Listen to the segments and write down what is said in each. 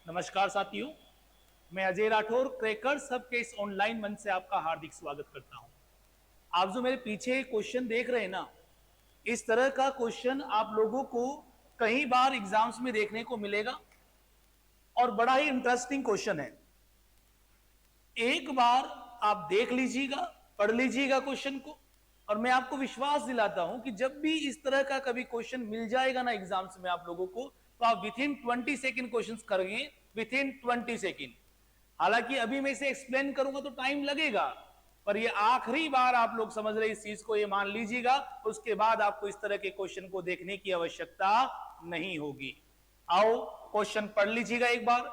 नमस्कार साथियों, मैं अजय राठौर क्रैकर्स हब के इस ऑनलाइन मंच से आपका हार्दिक स्वागत करता हूं। आप जो मेरे पीछे क्वेश्चन देख रहे हैं ना, इस तरह का क्वेश्चन आप लोगों को कई बार एग्जाम्स में देखने को मिलेगा और बड़ा ही इंटरेस्टिंग क्वेश्चन है। एक बार आप देख लीजिएगा, पढ़ लीजिएगा क्वेश्चन को, और मैं आपको विश्वास दिलाता हूं कि जब भी इस तरह का कभी क्वेश्चन मिल जाएगा ना एग्जाम्स में आप लोगों को, तो आप विथ इन 20 सेकेंड क्वेश्चन करेंगे, विथ इन 20 सेकेंड। हालांकि अभी मैं इसे एक्सप्लेन करूंगा तो टाइम लगेगा, पर ये आखिरी बार आप लोग समझ रहे इस चीज को, ये मान लीजिएगा। उसके बाद आपको इस तरह के क्वेश्चन को देखने की आवश्यकता नहीं होगी। आओ क्वेश्चन पढ़ लीजिएगा एक बार।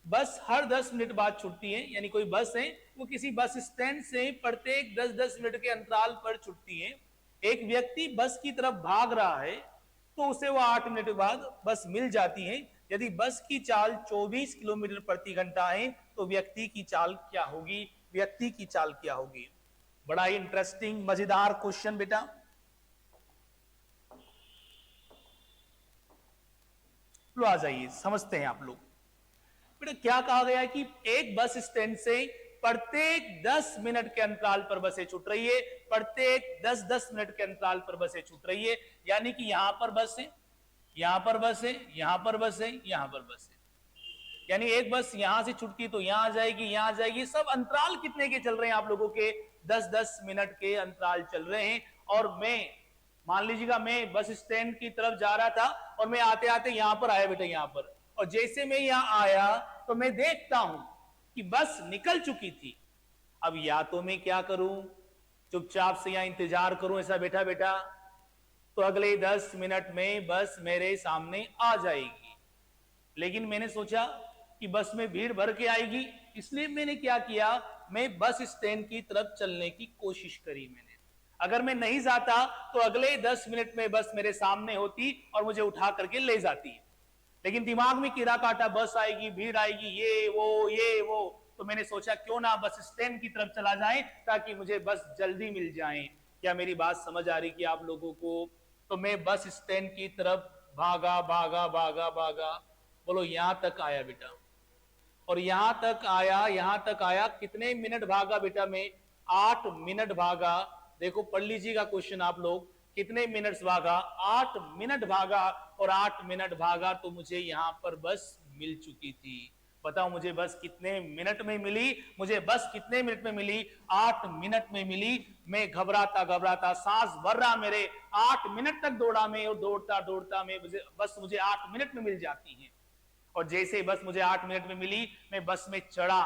बस हर 10 मिनट बाद छुटती है, यानी कोई बस है वो किसी बस स्टैंड से प्रत्येक 10-10 मिनट के अंतराल पर छुटती है। एक व्यक्ति बस की तरफ भाग रहा है तो उसे वो 8 मिनट बाद बस मिल जाती है। यदि बस की चाल 24 किलोमीटर प्रति घंटा है तो व्यक्ति की चाल क्या होगी? व्यक्ति की चाल क्या होगी? बड़ा ही इंटरेस्टिंग मजेदार क्वेश्चन बेटा। लो आ जाइए, समझते हैं आप लोग। बेटा क्या कहा गया है कि एक बस स्टैंड से प्रत्येक 10 मिनट के अंतराल पर बसें छूट रही है। प्रत्येक 10-10 मिनट के अंतराल पर बसें छूट रही है, यानी कि यहां पर बस है, यहां पर बस है, यहां पर बस है, यहां पर बस है। यानी एक बस यहां से छुटती तो यहां आ जाएगी, यहां आ जाएगी। सब अंतराल कितने के चल रहे हैं आप लोगों के? 10-10 मिनट के अंतराल चल रहे हैं। और मैं मान लीजिएगा मैं बस स्टैंड की तरफ जा रहा था और मैं आते आते यहां पर आया बेटा, यहां पर। और जैसे मैं यहां आया तो मैं देखता हूं कि बस निकल चुकी थी। अब या तो मैं क्या करूं, चुपचाप से यहां इंतजार करूं ऐसा बैठा बैठा, तो अगले 10 मिनट में बस मेरे सामने आ जाएगी। लेकिन मैंने सोचा कि बस में भीड़ भर के आएगी, इसलिए मैंने क्या किया, मैं बस स्टैंड की तरफ चलने की कोशिश करी मैंने। अगर मैं नहीं जाता तो अगले 10 मिनट में बस मेरे सामने होती और मुझे उठा करके ले जाती। लेकिन दिमाग में कीड़ा काटा, बस आएगी, भीड़ आएगी, ये वो। तो मैंने सोचा क्यों ना बस स्टैंड की तरफ चला जाए ताकि मुझे बस जल्दी मिल जाए। क्या मेरी बात समझ आ रही कि आप लोगों को? तो मैं बस स्टैंड की तरफ भागा भागा भागा भागा, बोलो यहां तक आया बेटा। और यहां तक आया, यहां तक आया, कितने मिनट भागा बेटा मैं? 8 मिनट भागा। देखो पढ़ लीजिएगा क्वेश्चन आप लोग, कितने मिनट्स भागा? 8 मिनट भागा। और 8 मिनट भागा तो मुझे यहां पर बस मिल चुकी थी। बताओ मुझे बस कितने मिनट में मिली? मुझे बस कितने मिनट में मिली? 8 मिनट में मिली। मैं घबराता घबराता, सांस भर रहा मेरे, 8 मिनट तक दौड़ा मैं, और दौड़ता दौड़ता मैं बस मुझे 8 मिनट में मिल जाती है। और जैसे बस मुझे 8 मिनट में मिली, मैं बस में चढ़ा।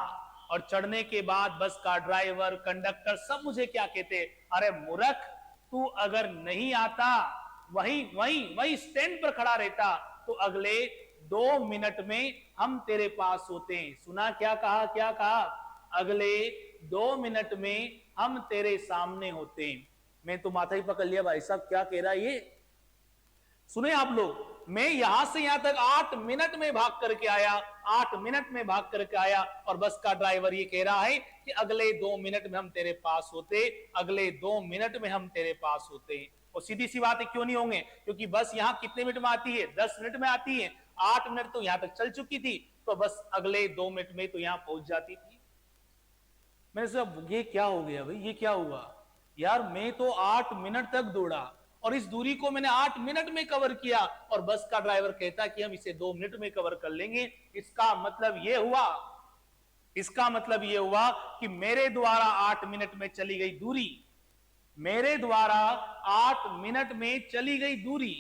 और चढ़ने के बाद बस का ड्राइवर, कंडक्टर सब मुझे क्या कहते, अरे मूर्ख, तू अगर नहीं आता, वही वही वही स्टैंड पर खड़ा रहता, तो अगले 2 मिनट में हम तेरे पास होते। सुना क्या कहा, क्या कहा? अगले 2 मिनट में हम तेरे सामने होते। मैं तो माथा ही पकड़ लिया, भाई साहब क्या कह रहा है ये? सुने आप लोग, मैं यहां से यहां तक 8 मिनट में भाग करके आया, 8 मिनट में भाग करके आया, और बस का ड्राइवर ये कह रहा है कि अगले 2 मिनट में हम तेरे पास होते, अगले 2 मिनट में हम तेरे पास होते। और सीधी सी बात है, क्यों नहीं होंगे? क्योंकि बस यहां कितने मिनट में आती है? 10 मिनट में आती है। 8 मिनट तो यहां तक चल चुकी थी, तो बस अगले 2 मिनट में तो यहां पहुंच जाती थी। मैंने सोचा ये क्या हो गया भाई, ये क्या हुआ यार? मैं तो 8 मिनट तक दौड़ा और इस दूरी को मैंने 8 मिनट में कवर किया, और बस का ड्राइवर कहता कि हम इसे 2 मिनट में कवर कर लेंगे। इसका मतलब यह हुआ, इसका मतलब यह हुआ कि मेरे द्वारा 8 मिनट में चली गई दूरी, मेरे द्वारा 8 मिनट में चली गई दूरी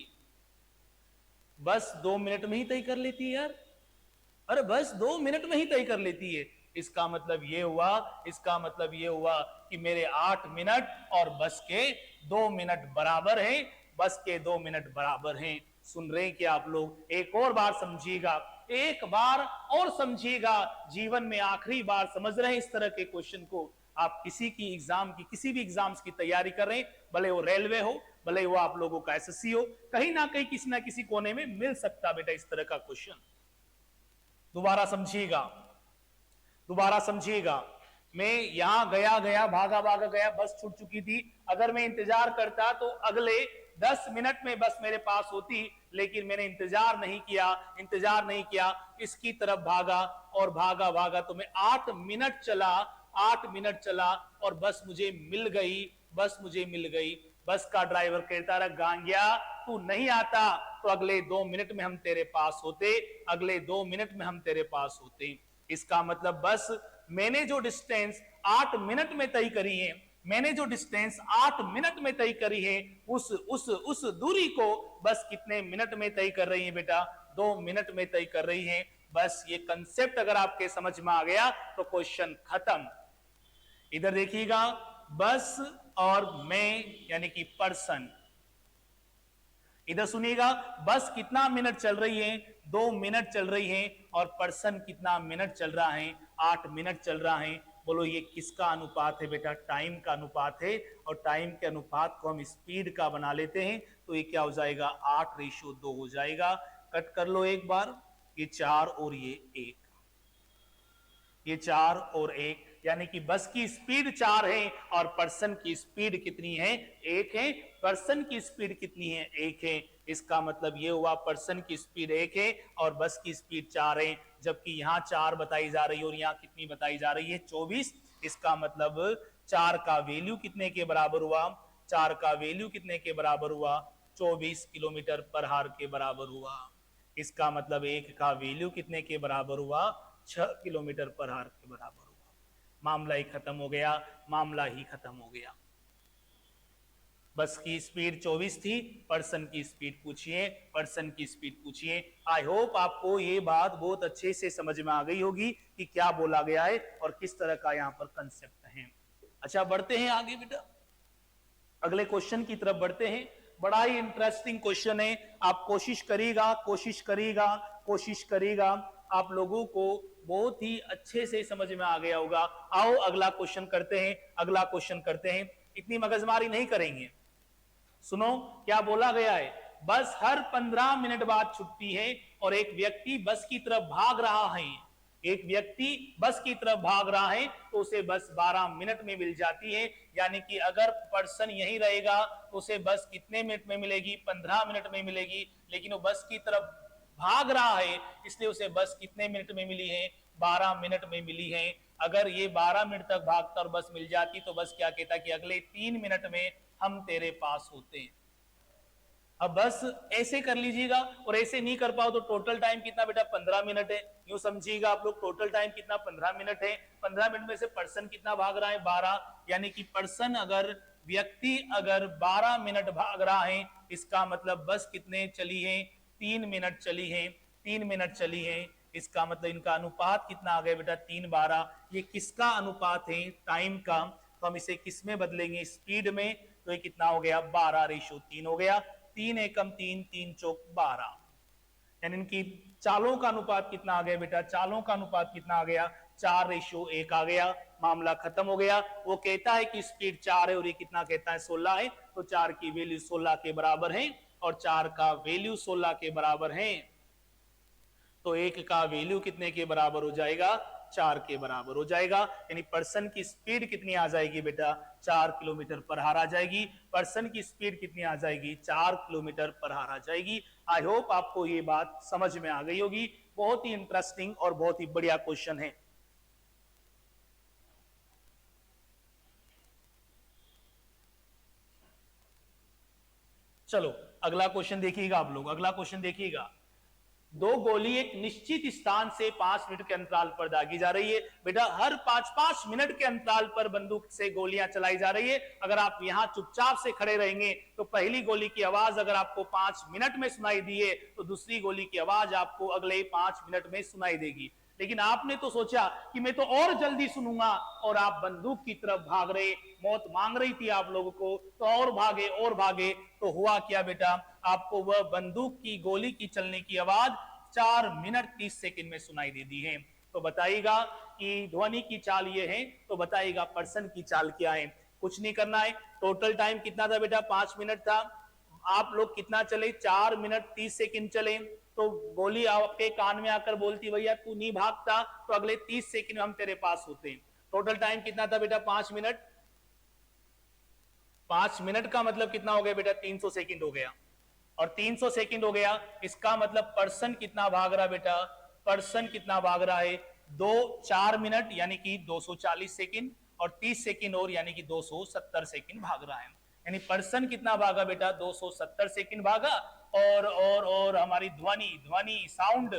बस 2 मिनट में ही तय कर लेती है यार। अरे बस 2 मिनट में ही तय कर लेती है। इसका मतलब यह हुआ, इसका मतलब यह हुआ कि मेरे 8 मिनट और बस के 2 मिनट बराबर हैं, बस के 2 मिनट बराबर हैं। सुन रहे हैं कि आप लोग? एक और बार समझिएगा, एक बार और समझिएगा। जीवन में आखिरी बार समझ रहे हैं इस तरह के क्वेश्चन को। आप किसी की एग्जाम की, किसी भी एग्जाम्स की तैयारी कर रहे हैं, भले वो रेलवे हो, भले वो आप लोगों का एसएससी हो, कहीं ना कहीं किसी ना किसी कोने में मिल सकता बेटा इस तरह का क्वेश्चन। दोबारा समझिएगा, दोबारा समझिएगा। मैं यहां गया गया, भागा भागा गया, बस छूट चुकी थी। अगर मैं इंतजार करता तो अगले 10 मिनट में बस मेरे पास होती, लेकिन मैंने इंतजार नहीं किया, इसकी तरफ भागा और भागा भागा तो मैं 8 मिनट चला और बस मुझे मिल गई। बस का ड्राइवर कहता रहा, गांगिया तू नहीं आता तो अगले 2 मिनट में हम तेरे पास होते। इसका मतलब बस मैंने जो डिस्टेंस 8 मिनट में तय करी है, उस दूरी को बस कितने मिनट में तय कर रही है बेटा? 2 मिनट में तय कर रही है। बस ये कंसेप्ट अगर आपके समझ में आ गया तो क्वेश्चन खत्म। इधर देखिएगा, बस और मैं यानी कि पर्सन। इधर सुनिएगा, बस कितना मिनट चल रही है? 2 मिनट चल रही है। और पर्सन कितना मिनट चल रहा है? 8 मिनट चल रहा है। बोलो ये किसका अनुपात है बेटा? टाइम का अनुपात है। और टाइम के अनुपात को हम स्पीड का बना लेते हैं, तो ये क्या हो जाएगा? 8:2 हो जाएगा। कट कर लो एक बार, ये 4 और ये 1, ये 4 और 1, यानी कि बस की स्पीड 4 है और पर्सन की स्पीड कितनी है? 1 है। पर्सन की स्पीड कितनी है? 1 है। इसका मतलब ये हुआ पर्सन की स्पीड 1 है और बस की स्पीड 4 है, जबकि यहां 4 बताई जा रही है और यहां कितनी बताई जा रही है? 24। इसका मतलब 4 का वैल्यू कितने के बराबर हुआ? 4 का वैल्यू कितने के बराबर हुआ? 24 किलोमीटर पर आवर के बराबर हुआ। इसका मतलब 1 का वैल्यू कितने के बराबर हुआ? 6 किलोमीटर पर आवर के बराबर हुआ। मामला ही खत्म हो गया। बस की स्पीड 24 थी, पर्सन की स्पीड पूछिए। आई होप आपको ये बात बहुत अच्छे से समझ में आ गई होगी कि क्या बोला गया है और किस तरह का यहाँ पर कंसेप्ट है। अच्छा, बढ़ते हैं आगे बेटा, अगले क्वेश्चन की तरफ बढ़ते हैं। बड़ा ही इंटरेस्टिंग क्वेश्चन है। आप कोशिश करिएगा, आप लोगों को बहुत ही अच्छे से समझ में आ गया होगा। आओ अगला क्वेश्चन करते हैं। इतनी मगजमारी नहीं करेंगे। सुनो क्या बोला गया है। बस हर 15 मिनट बाद छुट्टी है और एक व्यक्ति बस की तरफ भाग रहा है, तो उसे बस 12 मिनट में मिल जाती है। यानी कि अगर पर्सन यहीं रहेगा तो उसे बस कितने मिनट में मिलेगी? 15 मिनट में मिलेगी। लेकिन वो बस की तरफ भाग रहा है, इसलिए उसे बस कितने मिनट में मिली है? 12 मिनट में मिली है। अगर ये 12 मिनट तक भागता और बस मिल जाती तो बस क्या कहता कि अगले 3 मिनट में हम तेरे पास होते हैं। अब बस ऐसे कर लीजिएगा, और ऐसे नहीं कर पाओ तो टोटल टाइम कितना बेटा? 15 मिनट है। यूं समझिएगा आप लोग, टोटल टाइम कितना? 15 मिनट है। 15 मिनट में से पर्सन कितना भाग रहा है? 12। यानी कि व्यक्ति अगर 12 मिनट भाग रहा है, इसका मतलब बस कितने चली है? 3 मिनट चली है। इसका मतलब इनका अनुपात कितना आ गया बेटा? 3:12। ये किसका अनुपात है? टाइम का। तो हम इसे किस में बदलेंगे? स्पीड में। तो ये कितना हो गया? 12:3 हो गया। 3 एकम 3, 3 चौक 12। यानी इनकी चालों का अनुपात कितना आ गया बेटा? 4:1 आ गया। मामला खत्म हो गया। वो कहता है कि स्पीड 4 है और ये कितना कहता है? 16 है। तो 4 की वैल्यू 16 के बराबर है और 4 का वैल्यू 16 के बराबर है। तो 1 का वैल्यू कितने के बराबर हो जाएगा? 4 के बराबर हो जाएगा। यानी पर्सन की स्पीड कितनी आ जाएगी बेटा? 4 किलोमीटर पर आवर आ जाएगी। पर्सन की स्पीड कितनी आ जाएगी? 4 किलोमीटर पर आवर आ जाएगी। आई होप आपको ये बात समझ में आ गई होगी। बहुत ही इंटरेस्टिंग और बहुत ही बढ़िया क्वेश्चन है। चलो अगला क्वेश्चन देखिएगा आप लोग, अगला क्वेश्चन देखिएगा। 2 गोली एक निश्चित स्थान से 5 मिनट के अंतराल पर दागी जा रही है। बेटा हर 5-5 मिनट के अंतराल पर बंदूक से गोलियां चलाई जा रही है। अगर आप यहां चुपचाप से खड़े रहेंगे तो पहली गोली की आवाज अगर आपको 5 मिनट में सुनाई दी है, तो दूसरी गोली की आवाज आपको अगले 5 मिनट में सुनाई देगी। लेकिन आपने तो सोचा कि मैं तो और जल्दी सुनूंगा, और आप बंदूक की तरफ भाग रहे, मौत मांग रही थी आप लोगों को, तो और भागे। तो हुआ क्या बेटा? आपको वह बंदूक की गोली की चलने की आवाज 4 मिनट 30 सेकंड में सुनाई दे दी है। तो बताइएगा कि ध्वनि की चाल ये है, तो बताइएगा पर्सन की चाल क्या है? कुछ नहीं करना है। टोटल टाइम कितना था बेटा? 5 मिनट था। आप लोग कितना चले? 4 मिनट 30 सेकंड चले। तो गोली आपके कान में आकर बोलती भैया तू नहीं भागता तो अगले 30 सेकंड में हम तेरे पास होते हैं। टोटल टाइम कितना था बेटा? 5 मिनट। 5 मिनट का मतलब कितना हो गया बेटा? 300 सेकंड हो गया। और 300 सेकंड हो गया, इसका मतलब पर्सन कितना भाग रहा बेटा? पर्सन कितना भाग रहा है? 4 मिनट यानी कि 240 सेकंड, और 30 सेकंड और यानी कि 270 सेकंड भाग रहा है। यानी पर्सन कितना भागा बेटा? 270 सेकंड भागा। और हमारी ध्वनि ध्वनि साउंड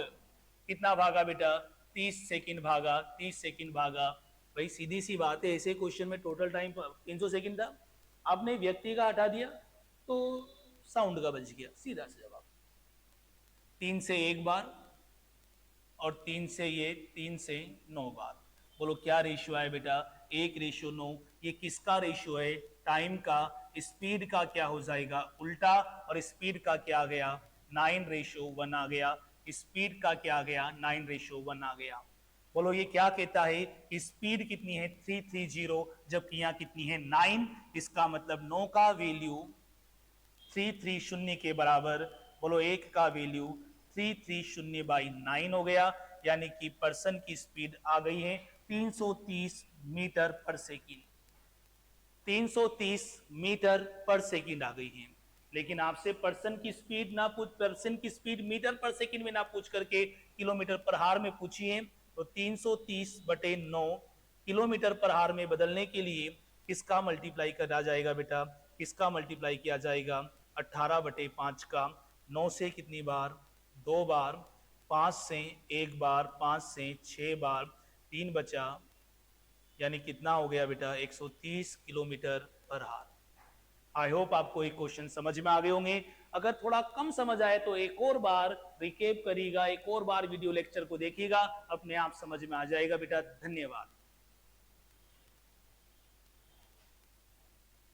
कितना भागा बेटा? 30 सेकंड भागा, 30 सेकंड भागा। भाई सीधी सी बात है, ऐसे क्वेश्चन में टोटल टाइम 300 सेकंड था, आपने व्यक्ति का हटा दिया तो साउंड का बच गया, सीधा सा जवाब। 3 से 1 बार और 3 से 9 बार। बोलो क्या रेशियो है बेटा? 1:9। ये किसका रेशियो है? टाइम का। स्पीड का क्या हो जाएगा? उल्टा। और स्पीड का क्या आ गया? 9:1 आ गया। स्पीड का क्या आ गया? 9:1 आ गया। बोलो ये क्या कहता है? स्पीड कितनी है? 330, जबकि यहां कितनी है? 9। इसका मतलब 9 का वैल्यू 330 के बराबर। बोलो 1 का वैल्यू 330/9 हो गया। यानी कि पर्सन की स्पीड आ गई है 330 मीटर पर सेकंड। 330 मीटर पर सेकंड आ गई है। लेकिन आपसे पर्सन की स्पीड ना पूछ, पर्सन की स्पीड मीटर पर सेकंड में ना पूछ करके किलोमीटर पर हार में पूछी है। तो 330/9 किलोमीटर पर हार में बदलने के लिए किसका मल्टीप्लाई करा जाएगा बेटा? किसका मल्टीप्लाई किया जाएगा? 18/5 का। 9 से कितनी बार? 2 बार। 5 से 1 बार। 5 से 6 बार। 3 बचा, यानी कितना हो गया बेटा? 130 किलोमीटर पर हार। आई होप आपको एक क्वेश्चन समझ में आ गए होंगे। अगर थोड़ा कम समझ आए तो एक और बार रिकेप करिएगा, एक और बार वीडियो लेक्चर को देखिएगा, अपने आप समझ में आ जाएगा बेटा। धन्यवाद।